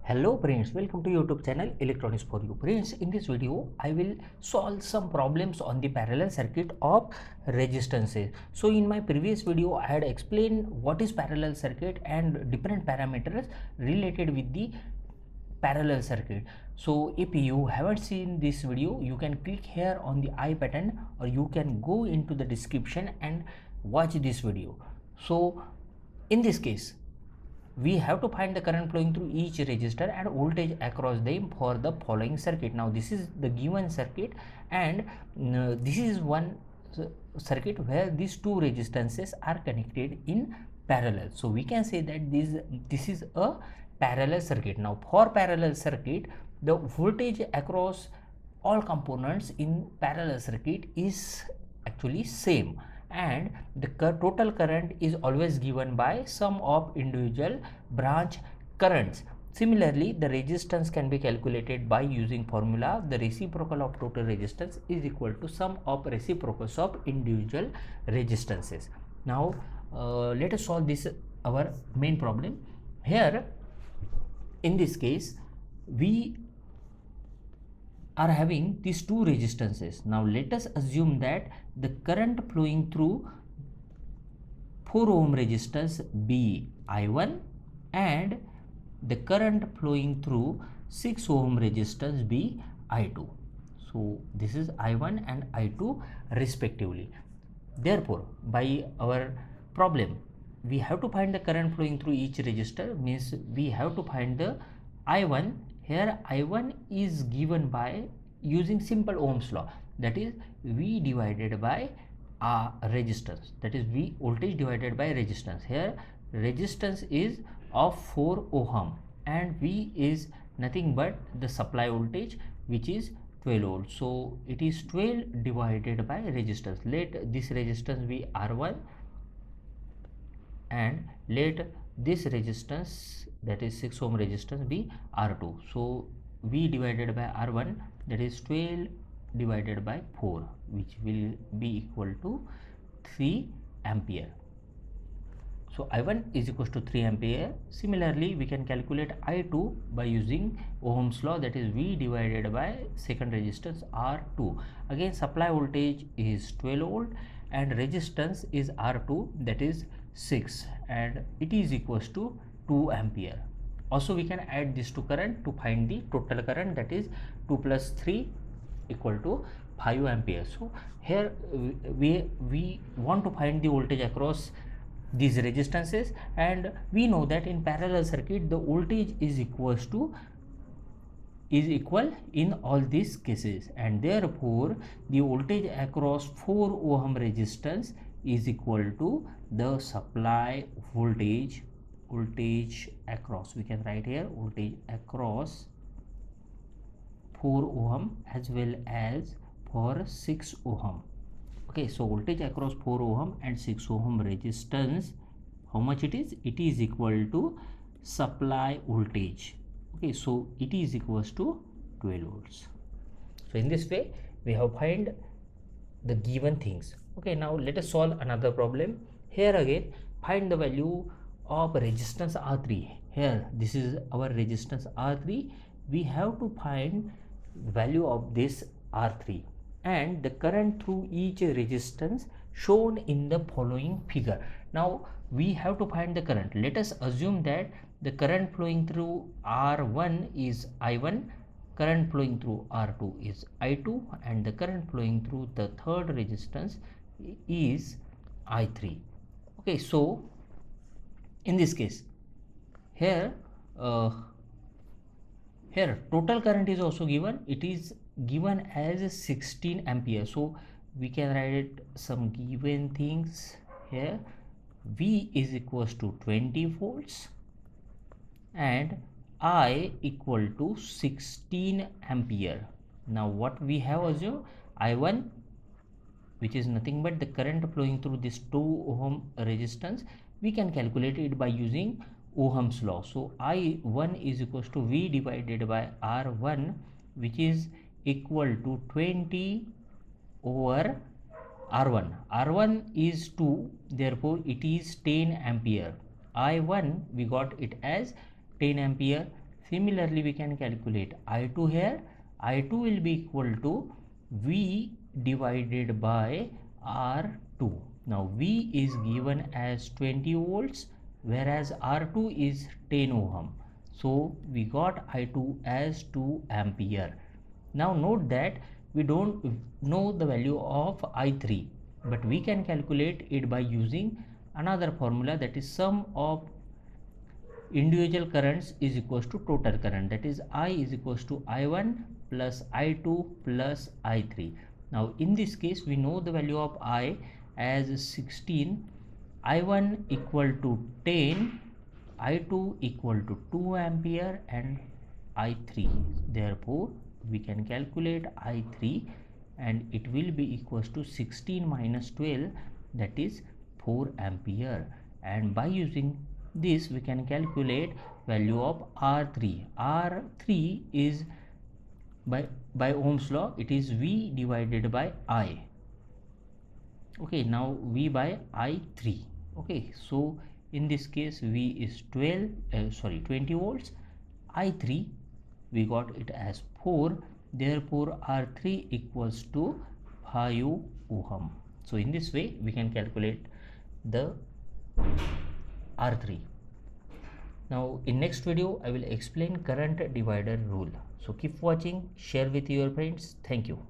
Hello friends, welcome to YouTube channel Electronics for You. Friends, in this video I will solve some problems on the parallel circuit of resistances. So in my previous video I had explained what is parallel circuit and different parameters related with the parallel circuit. So if you haven't seen this video, you can click here on the I button or you can go into the description and watch this video. So in this case we have to find the current flowing through each resistor and voltage across them for the following circuit. Now this is the given circuit and this is one circuit where these two resistances are connected in parallel. So we can say that this is a parallel circuit. Now for parallel circuit, the voltage across all components in parallel circuit is actually same, and the total current is always given by sum of individual branch currents. Similarly, the resistance can be calculated by using formula: the reciprocal of total resistance is equal to sum of reciprocals of individual resistances. Now let us solve this our main problem. Here in this case we are having these two resistances. Now let us assume that the current flowing through 4 ohm resistance be I1 and the current flowing through 6 ohm resistance be I2. So this is I1 and I2 respectively. Therefore, by our problem we have to find the current flowing through each resistor, means we have to find the I1. Here I1 is given by using simple Ohm's law, that is V divided by resistance, that is V voltage divided by resistance. Here resistance is of 4 ohm and V is nothing but the supply voltage, which is 12 volts. So it is 12 divided by resistance. Let this resistance be R1 and let this resistance, that is 6 ohm resistance, be R2. So V divided by R1, that is 12 divided by 4, which will be equal to 3 ampere. So I1 is equal to 3 ampere. Similarly, we can calculate I2 by using Ohm's law, that is V divided by second resistance R2. Again supply voltage is 12 volt and resistance is R2, that is 6, and it is equals to 2 ampere. Also we can add this to current to find the total current, that is 2 plus 3 equal to 5 ampere. So here we want to find the voltage across these resistances, and we know that in parallel circuit the voltage is equal in all these cases, and therefore the voltage across 4 ohm resistance is equal to the supply voltage across. We can write here voltage across 4 ohm as well as for 6 ohm. Okay, so voltage across 4 ohm and 6 ohm resistance, how much it is? It is equal to supply voltage. Okay, so it is equals to 12 volts. So in this way we have find the given things. Okay, now let us solve another problem. Here again find the value of resistance R3. Here this is our resistance R3. We have to find value of this R3 and the current through each resistance shown in the following figure. Now we have to find the current. Let us assume that the current flowing through R1 is I1, current flowing through R2 is I2, and the current flowing through the third resistance is I3. Okay, so in this case here total current is also given. It is given as 16 ampere. So we can write some given things here. V is equals to 20 volts and I equal to 16 ampere. Now what we have assumed, I1, which is nothing but the current flowing through this 2 ohm resistance, we can calculate it by using Ohm's law. So I1 is equals to V divided by R1, which is equal to 20 over R1. R1 is 2, therefore it is 10 ampere. I1 we got it as 10 ampere. Similarly, we can calculate I2 here. I2 will be equal to V divided by R2. Now V is given as 20 volts whereas R2 is 10 ohm. So we got I2 as 2 ampere. Now note that we don't know the value of I3, but we can calculate it by using another formula, that is sum of individual currents is equals to total current, that is I is equals to I1 plus I2 plus I3. Now in this case we know the value of I as 16, I1 equal to 10, I2 equal to 2 ampere and I3. Therefore we can calculate I3 and it will be equals to 16 minus 12, that is 4 ampere. And by using this we can calculate value of R3. R3 is by Ohm's law, it is V divided by I. Okay, now V by I3. Okay, so in this case V is 20 volts, I3 we got it as 4, therefore R3 equals to 5 ohm. So in this way we can calculate the R3. Now in next video I will explain current divider rule. So keep watching, share with your friends. Thank you.